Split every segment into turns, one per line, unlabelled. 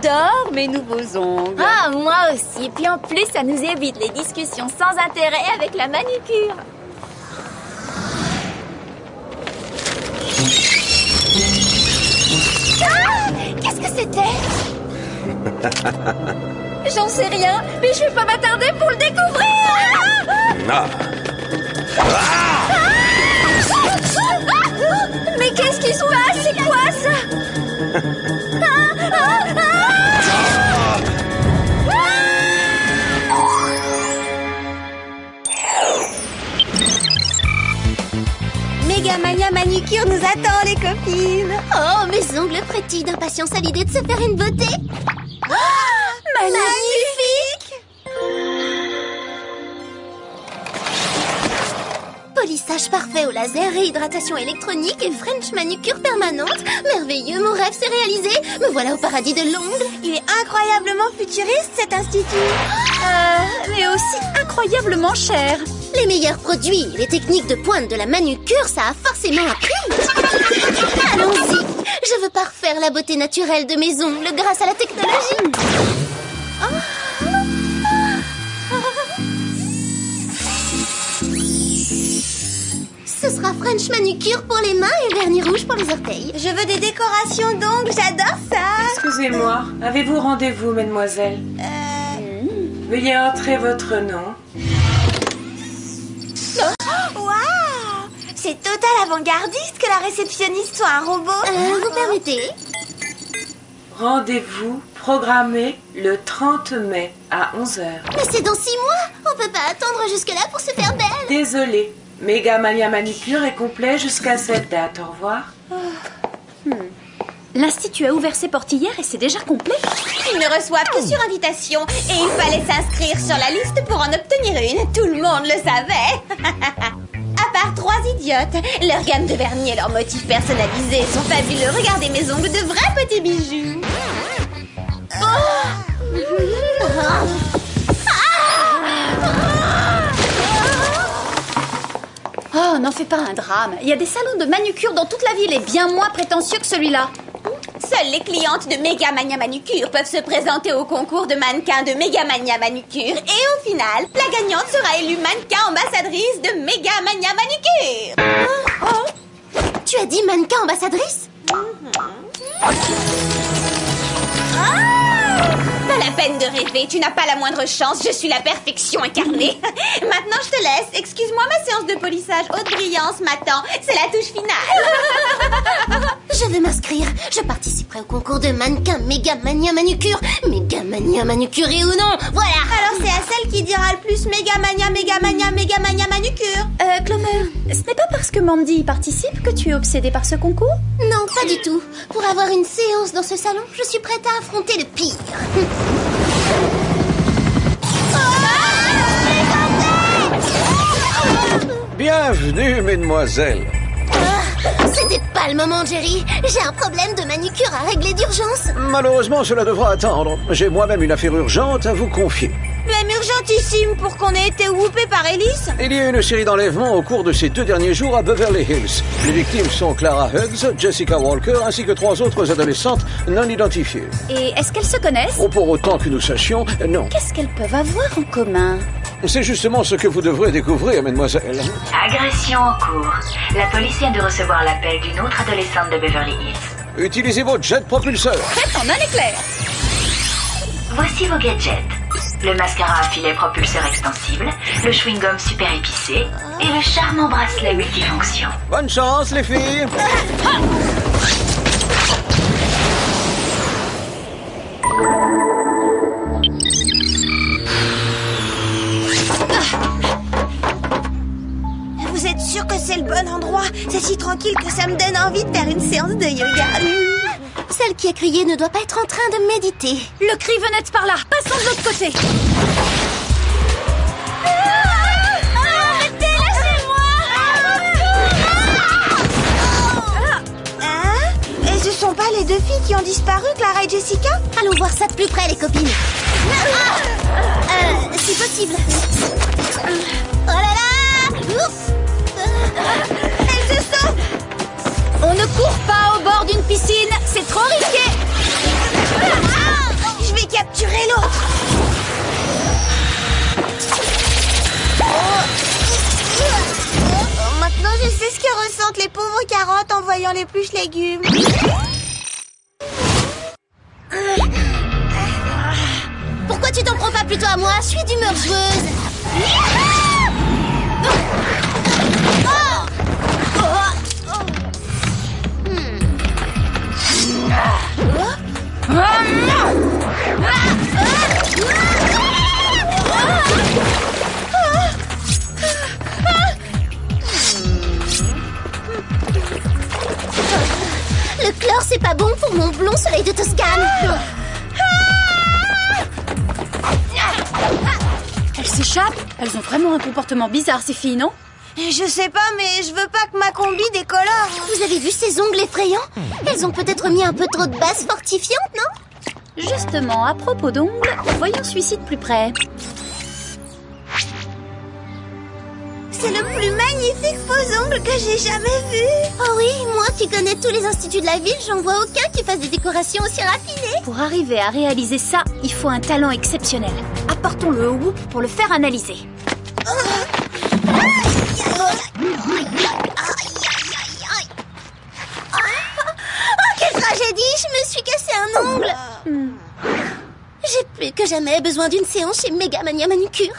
J'adore mes nouveaux ongles.
Ah, moi aussi. Et puis en plus, ça nous évite les discussions sans intérêt avec la manucure. Ah, qu'est-ce que c'était? J'en sais rien, mais je vais pas m'attarder pour le découvrir.
Ah.
Mais qu'est-ce qui se passe? C'est quoi ça?
Megamania Manucure nous attend, les copines.
Oh, mes ongles frétillent d'impatience à l'idée de se faire une beauté.
Magnifique!
Polissage parfait au laser, réhydratation électronique et French manucure permanente. Merveilleux, mon rêve s'est réalisé. Me voilà au paradis de l'ongle.
Il est incroyablement futuriste, cet institut.
Mais aussi incroyablement cher.
Les meilleurs produits, les techniques de pointe de la manucure, ça a forcément un prix. Allons-y. Je veux parfaire la beauté naturelle de mes ongles grâce à la technologie. Ce sera French manucure pour les mains et vernis rouge pour les orteils.
Je veux des décorations d'ongles, j'adore ça.
Excusez-moi, avez-vous rendez-vous, mademoiselle? Veuillez entrer votre nom.
Waouh! C'est total avant-gardiste que la réceptionniste soit un robot.
Vous permettez?
Rendez-vous programmé le 30 mai à 11h.
Mais c'est dans 6 mois. On peut pas attendre jusque-là pour se faire belle.
Désolée, Megamania Manucure est complet jusqu'à cette date. Au revoir.
L'Institut a ouvert ses portes hier et c'est déjà complet.
Ils ne reçoivent que sur invitation. Et il fallait s'inscrire sur la liste pour en obtenir une. Tout le monde le savait. À part 3 idiotes. Leur gamme de vernis et leurs motifs personnalisés sont fabuleux. Regardez mes ongles, de vrais petits bijoux.
Oh, n'en fais pas un drame. Il y a des salons de manucure dans toute la ville et bien moins prétentieux que celui-là.
Seules les clientes de Megamania Manucure peuvent se présenter au concours de mannequins de Megamania Manucure. Et au final, la gagnante sera élue mannequin ambassadrice de Megamania Manucure.
Tu as dit mannequin ambassadrice?
Pas la peine de rêver, tu n'as pas la moindre chance, je suis la perfection incarnée. Maintenant je te laisse, excuse-moi, ma séance de polissage haute brillance m'attend, c'est la touche finale.
Je veux m'inscrire. Je participerai au concours de mannequin Megamania Manucure. Megamania Manucuré ou non, voilà.
Alors c'est à celle qui dira le plus Megamania Manucure.
Clover, ce n'est pas parce que Mandy y participe que tu es obsédée par ce concours?
Non, pas du tout. Pour avoir une séance dans ce salon, je suis prête à affronter le pire.
Bienvenue, mesdemoiselles.
C'était pas le moment, Jerry. J'ai un problème de manucure à régler d'urgence.
Malheureusement, cela devra attendre. J'ai moi-même une affaire urgente à vous confier.
Même urgentissime pour qu'on ait été whoopé par Alice.
Il y a eu une série d'enlèvements au cours de ces 2 derniers jours à Beverly Hills. Les victimes sont Clara Huggs, Jessica Walker, ainsi que 3 autres adolescentes non identifiées.
Et est-ce qu'elles se connaissent?
Oh, pour autant que nous sachions, non.
Qu'est-ce qu'elles peuvent avoir en commun?
C'est justement ce que vous devrez découvrir, mademoiselle.
Agression en cours. La police vient de recevoir l'appel d'une autre adolescente de Beverly Hills.
Utilisez vos jets propulseurs.
Faites en un éclair.
Voici vos gadgets. Le mascara à filet propulseur extensible, le chewing-gum super épicé et le charmant bracelet multifonction.
Bonne chance, les filles.
Vous êtes sûr que c'est le bon endroit? C'est si tranquille que ça me donne envie de faire une séance de yoga.
Celle qui a crié ne doit pas être en train de méditer.
Le cri venait de par là. Passons de l'autre côté.
Arrêtez, lâchez-moi! Hein? Et ce sont pas les 2 filles qui ont disparu, Clara et Jessica?
Allons voir ça de plus près, les copines. Si possible. Oh là là! Ouf!
Elles se sauvent!
On ne court pas au bord d'une piscine. C'est trop risqué.
capturer l'autre. Maintenant, je sais ce que ressentent les pauvres carottes en voyant l'épluche légumes.
Pourquoi tu t'en prends pas plutôt à moi? Je suis d'humeur joueuse. Le chlore, c'est pas bon pour mon blond soleil de Toscane.
Elles s'échappent. Elles ont vraiment un comportement bizarre, ces filles, non?
Je sais pas, mais je veux pas que ma combi décolore.
Vous avez vu ces ongles effrayants? Elles ont peut-être mis un peu trop de base fortifiante, non?
Justement, à propos d'ongles, voyons celui-ci de plus près.
C'est le plus magnifique faux ongle que j'ai jamais vu.
Oh oui, moi qui connais tous les instituts de la ville, j'en vois aucun qui fasse des décorations aussi raffinées.
Pour arriver à réaliser ça, il faut un talent exceptionnel. Apportons-le au Whoop pour le faire analyser.
Quelle tragédie, je me suis cassé un ongle. J'ai plus que jamais besoin d'une séance chez Megamania Manucure.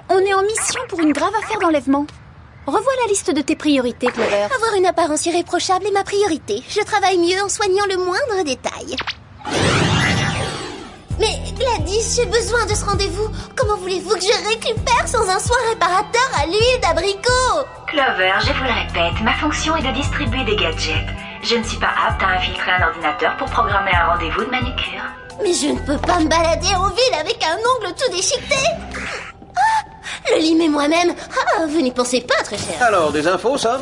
On est en mission pour une grave affaire d'enlèvement. Revois la liste de tes priorités, Clover.
Avoir une apparence irréprochable est ma priorité. Je travaille mieux en soignant le moindre détail. Mais Gladys, j'ai besoin de ce rendez-vous. Comment voulez-vous que je récupère sans un soin réparateur à l'huile d'abricot?
Clover, je vous le répète, ma fonction est de distribuer des gadgets. Je ne suis pas apte à infiltrer un ordinateur pour programmer un rendez-vous de manucure.
Mais je ne peux pas me balader en ville avec un ongle tout déchiqueté. Ah, le limer moi-même. Ah, vous n'y pensez pas, très cher.
Alors, des infos, Sam?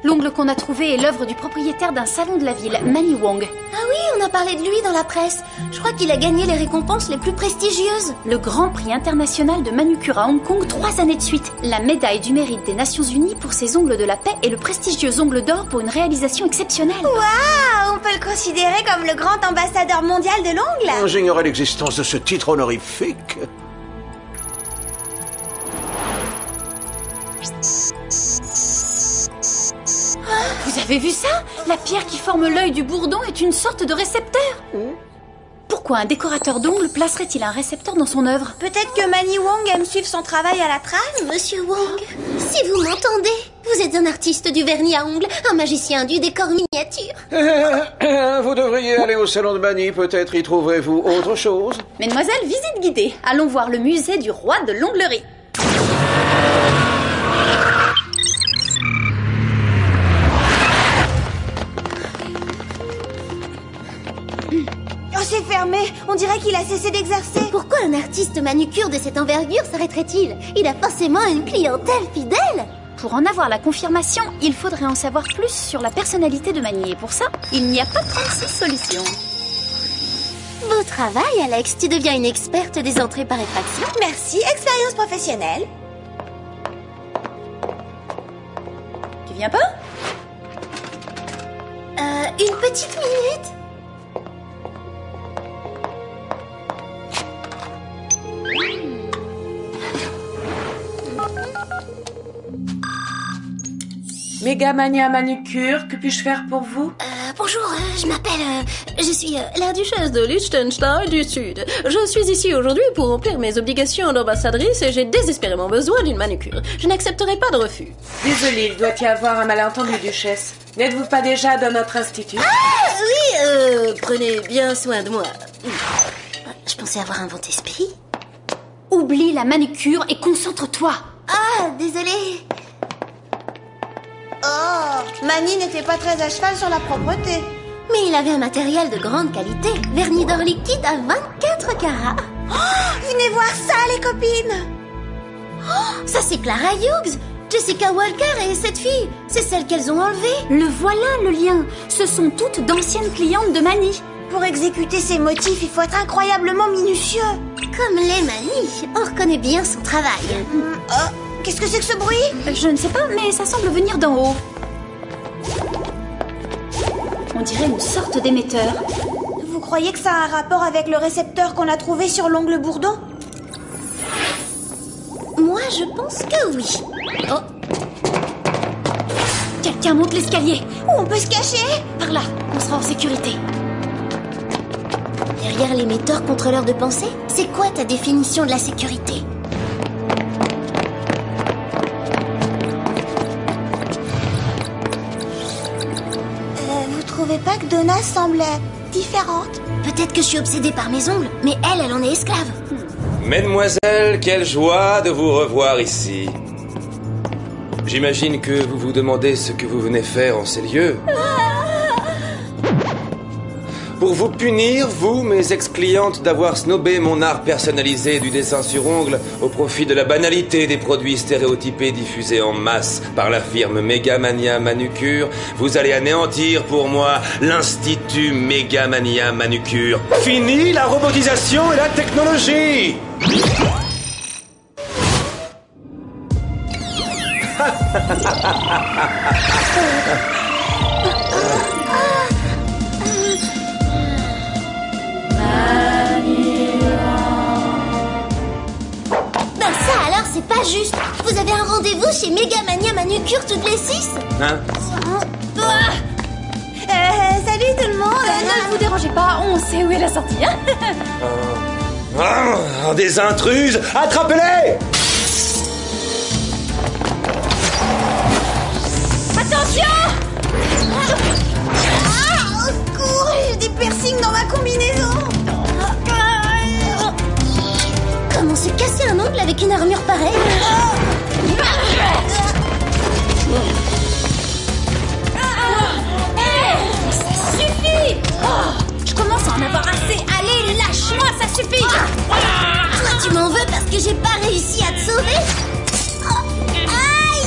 L'ongle qu'on a trouvé est l'œuvre du propriétaire d'un salon de la ville, Manny Wong.
Ah oui, on a parlé de lui dans la presse. Je crois qu'il a gagné les récompenses les plus prestigieuses.
Le Grand Prix international de manucure à Hong Kong 3 années de suite. La médaille du mérite des Nations Unies pour ses ongles de la paix et le prestigieux ongle d'or pour une réalisation exceptionnelle.
Waouh, on peut le considérer comme le grand ambassadeur mondial de l'ongle.
J'ignorais l'existence de ce titre honorifique.
Vous avez vu ça? La pierre qui forme l'œil du bourdon est une sorte de récepteur. Pourquoi un décorateur d'ongles placerait-il un récepteur dans son œuvre?
Peut-être que Manny Wong aime suivre son travail à la trace.
Monsieur Wong, si vous m'entendez, vous êtes un artiste du vernis à ongles, un magicien du décor miniature.
Vous devriez aller au salon de Manny, peut-être y trouverez-vous autre chose.
Mesdemoiselles, visite guidée. Allons voir le musée du roi de l'onglerie.
Oh, c'est fermé. On dirait qu'il a cessé d'exercer.
Pourquoi un artiste manucure de cette envergure s'arrêterait-il? Il a forcément une clientèle fidèle.
Pour en avoir la confirmation, il faudrait en savoir plus sur la personnalité de Manny. Et pour ça, il n'y a pas 36 solutions.
Beau travail, Alex. Tu deviens une experte des entrées par effraction.
Merci, expérience professionnelle.
Tu viens pas?
Une petite minute.
Megamania Manucure, que puis-je faire pour vous?
Bonjour, je m'appelle... je suis la duchesse de Liechtenstein du Sud. Je suis ici aujourd'hui pour remplir mes obligations d'ambassadrice et j'ai désespérément besoin d'une manucure. Je n'accepterai pas de refus.
Désolée, il doit y avoir un malentendu, duchesse. N'êtes-vous pas déjà dans notre institut?
Ah oui, prenez bien soin de moi. Je pensais avoir inventé ce pays.
Oublie la manucure et concentre-toi.
Ah, désolée.
Oh, Manny n'était pas très à cheval sur la propreté.
Mais il avait un matériel de grande qualité. Vernis d'or liquide à 24 carats.
Oh, venez voir ça, les copines.
Oh, ça c'est Clara Hughes, Jessica Walker et cette fille. C'est celle qu'elles ont enlevée.
Le voilà, le lien. Ce sont toutes d'anciennes clientes de Manny.
Pour exécuter ces motifs, il faut être incroyablement minutieux.
Comme les Manny, on reconnaît bien son travail.
Oh, qu'est-ce que c'est que ce bruit?
Je ne sais pas, mais ça semble venir d'en haut. On dirait une sorte d'émetteur.
Vous croyez que ça a un rapport avec le récepteur qu'on a trouvé sur l'ongle bourdon?
Moi, je pense que oui.
Oh. Quelqu'un monte l'escalier.
Où on peut se cacher?
Par là, on sera en sécurité.
Derrière l'émetteur contrôleur de pensée, c'est quoi ta définition de la sécurité?
Vous trouvez pas que Donna semble différente?
Peut-être que je suis obsédée par mes ongles, mais elle en est esclave.
Mesdemoiselles, quelle joie de vous revoir ici. J'imagine que vous vous demandez ce que vous venez faire en ces lieux. Pour vous punir, vous, mes ex-clientes, d'avoir snobé mon art personnalisé du dessin sur ongles au profit de la banalité des produits stéréotypés diffusés en masse par la firme Megamania Manucure, vous allez anéantir pour moi l'Institut Megamania Manucure. Fini la robotisation et la technologie!
Ça alors, c'est pas juste. Vous avez un rendez-vous chez Megamania Manucure toutes les 6?
Hein?
Salut tout le monde.
Ne vous dérangez pas, on sait où est la sortie. Hein.
Des intruses! Attrapez-les!
Attention!
Au secours, j'ai des piercings dans ma combinaison.
Comment se casser un ongle avec une armure pareille?
Ça suffit! Je commence à en avoir assez. Allez, lâche-moi, ça suffit!
Toi, tu m'en veux parce que j'ai pas réussi à te sauver? Aïe!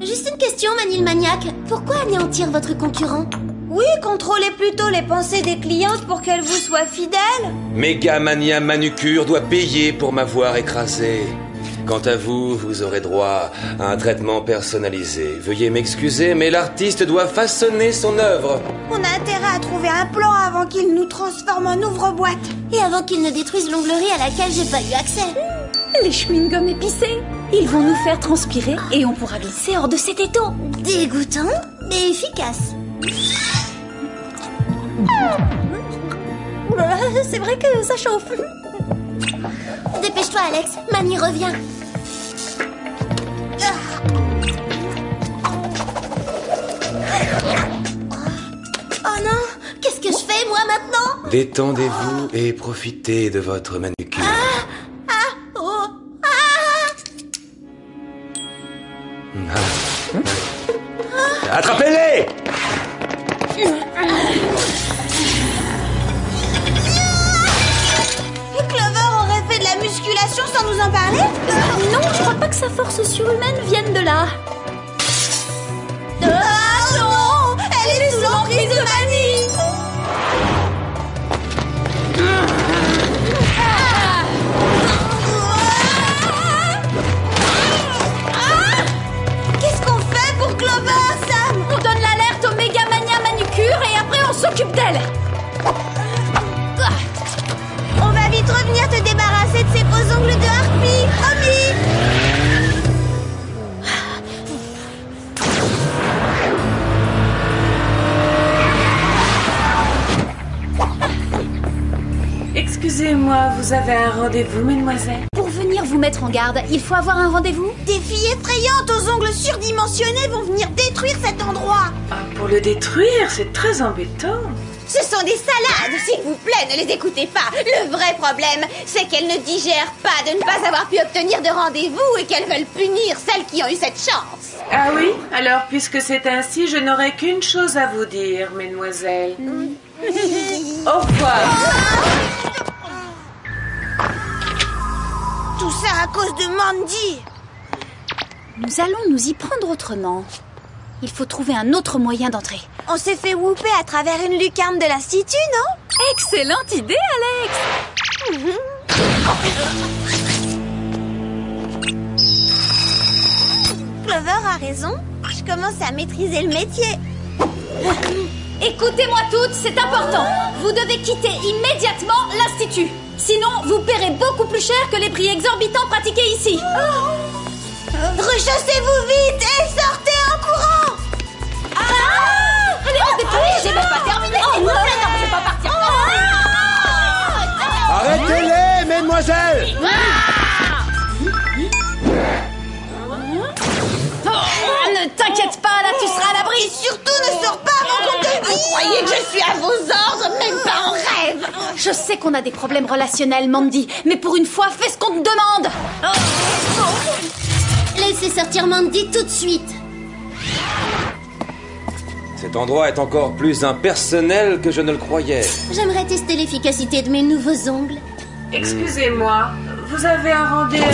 Juste une question, Manil Maniac. Pourquoi anéantir votre concurrent?
Oui, contrôlez plutôt les pensées des clientes pour qu'elles vous soient fidèles.
Megamania Manucure doit payer pour m'avoir écrasé. Quant à vous, vous aurez droit à un traitement personnalisé. Veuillez m'excuser, mais l'artiste doit façonner son œuvre.
On a intérêt à trouver un plan avant qu'il nous transforme en ouvre-boîte.
Et avant qu'ils ne détruisent l'onglerie à laquelle j'ai pas eu accès.
Les chewing-gums épicés. Ils vont nous faire transpirer et on pourra glisser hors de cet étau.
Dégoûtant, mais efficace.
C'est vrai que ça chauffe.
Dépêche-toi, Alex. Mamie revient. Oh non, qu'est-ce que je fais, moi, maintenant?
Détendez-vous et profitez de votre manucure. Attrapez-les!
Clover aurait fait de la musculation sans nous en parler?
Non, je crois pas que sa force surhumaine vienne de là.
Ah non! Elle est sous l'emprise de Mani! Qu'est-ce qu'on fait pour Clover, Sam?
On donne l'alerte au Megamania Manucure et après on s'occupe d'elle.
On va vite revenir te débarrasser de ces faux ongles de harpie, promis!
Excusez-moi, vous avez un rendez-vous, mesdemoiselles?
Pour venir vous mettre en garde, il faut avoir un rendez-vous.
Des filles effrayantes aux ongles surdimensionnés vont venir détruire cet endroit!
Pour le détruire, c'est très embêtant.
Ce sont des salades, s'il vous plaît, ne les écoutez pas. Le vrai problème, c'est qu'elles ne digèrent pas de ne pas avoir pu obtenir de rendez-vous et qu'elles veulent punir celles qui ont eu cette chance.
Ah oui? Alors, puisque c'est ainsi, je n'aurai qu'une chose à vous dire, mesdemoiselles. Au revoir.
Tout ça à cause de Mandy.
Nous allons nous y prendre autrement. Il faut trouver un autre moyen d'entrer.
On s'est fait whooper à travers une lucarne de l'Institut, non?
Excellente idée, Alex!
Clover a raison. Je commence à maîtriser le métier.
Écoutez-moi toutes, c'est important. Vous devez quitter immédiatement l'Institut. Sinon, vous paierez beaucoup plus cher que les prix exorbitants pratiqués ici.
Rechaussez-vous vite et sortez en courant.
Allez, j'ai même pas terminé. Non, je vais pas partir.
Arrêtez-les, mesdemoiselles!
Ne t'inquiète pas, là tu seras à l'abri.
Et surtout, ne sors pas avant qu'on te dise. Vous croyez que je suis à vos ordres, même pas en rêve.
Je sais qu'on a des problèmes relationnels, Mandy, mais pour une fois, fais ce qu'on te demande.
Laissez sortir Mandy tout de suite.
Cet endroit est encore plus impersonnel que je ne le croyais.
J'aimerais tester l'efficacité de mes nouveaux ongles.
Excusez-moi, vous avez un rendez-vous?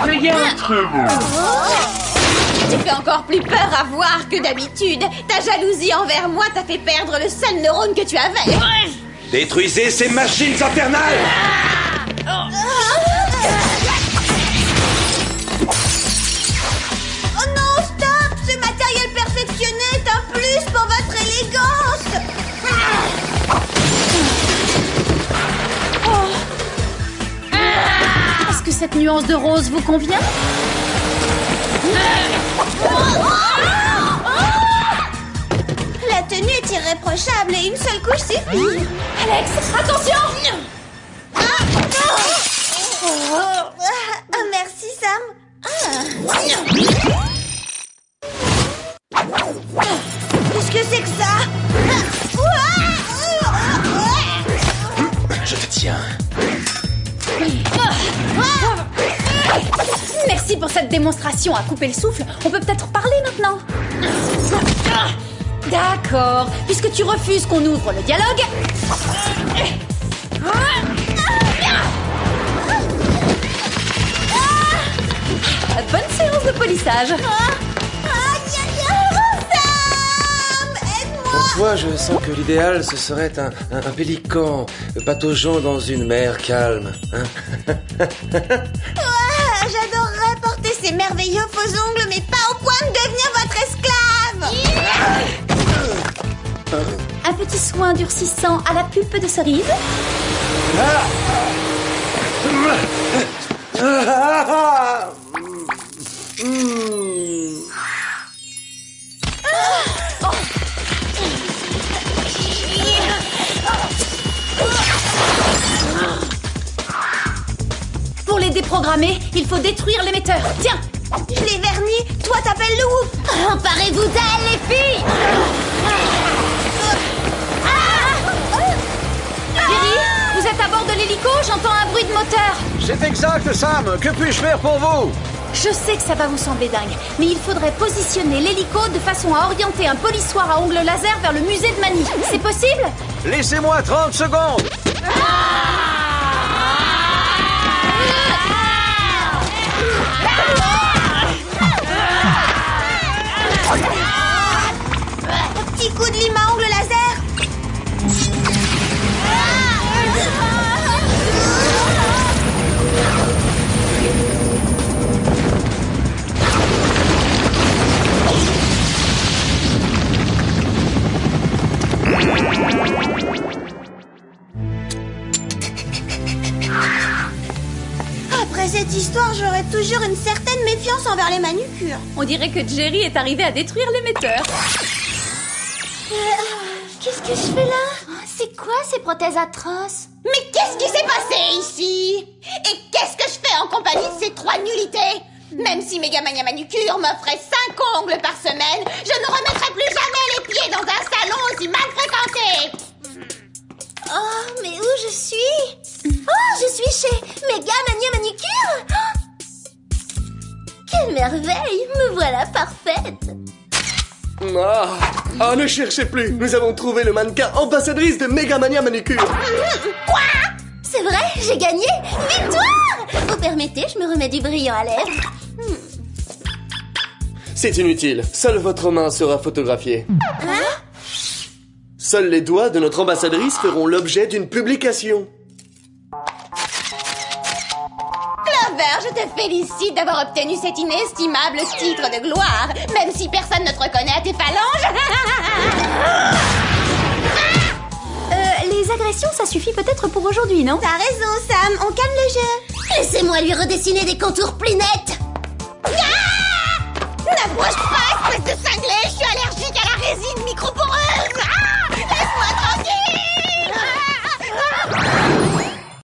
Veuillez entrer.
Tu fais encore plus peur à voir que d'habitude. Ta jalousie envers moi t'a fait perdre le seul neurone que tu avais.
Détruisez ces machines infernales!
Oh non, stop! Ce matériel perfectionné est un plus pour votre élégance.
Est-ce que cette nuance de rose vous convient?
La tenue est irréprochable et une seule couche suffit.
Alex, attention!
Merci, Sam. Qu'est-ce que c'est que ça?
Je te tiens.
Merci pour cette démonstration à couper le souffle. On peut peut-être parler maintenant. D'accord. Puisque tu refuses qu'on ouvre le dialogue... Bonne séance de polissage.
Sam, aide-moi.
Pour toi, je sens que l'idéal, ce serait un pélican pataugeant dans une mer calme. Hein?
J'adorerais porter ces merveilleux faux ongles, mais pas au point de devenir votre esclave.
Un petit soin durcissant à la pulpe de cerise. Pour les déprogrammer, il faut détruire l'émetteur. Tiens!
Je l'ai verni, toi t'appelles le whoop.
Emparez-vous d'elle, les filles!
Jerry, vous êtes à bord de l'hélico? J'entends un bruit de moteur.
C'est exact, Sam. Que puis-je faire pour vous?
Je sais que ça va vous sembler dingue, mais il faudrait positionner l'hélico de façon à orienter un polissoir à ongles laser vers le musée de Manny. C'est possible?
Laissez-moi 30 secondes.
Petit coup de lime à ongles laser. Après cette histoire, j'aurais toujours une certaine méfiance envers les manucures.
On dirait que Jerry est arrivé à détruire l'émetteur.
Qu'est-ce que je fais là? C'est quoi ces prothèses atroces?
Mais qu'est-ce qui s'est passé ici? Et qu'est-ce que je fais en compagnie de ces trois nullités? Même si Megamania Manucure m'offrait 5 ongles par semaine, je ne remettrai plus jamais les pieds dans un salon aussi mal fréquenté.
Oh, mais où je suis? Oh, je suis chez Megamania Manucure. Quelle merveille, me voilà parfaite.
Ah, ne cherchez plus. Nous avons trouvé le mannequin ambassadrice de Megamania Manucure.
Quoi? C'est vrai, j'ai gagné. Victoire! Vous permettez, je me remets du brillant à lèvres.
C'est inutile. Seule votre main sera photographiée. Seuls les doigts de notre ambassadrice feront l'objet d'une publication.
Clover, je te félicite d'avoir obtenu cet inestimable titre de gloire, même si personne ne te reconnaît à tes phalanges.
Les agressions, ça suffit peut-être pour aujourd'hui, non?
T'as raison, Sam, on calme le jeu.
Laissez-moi lui redessiner des contours plus nets.
N'approche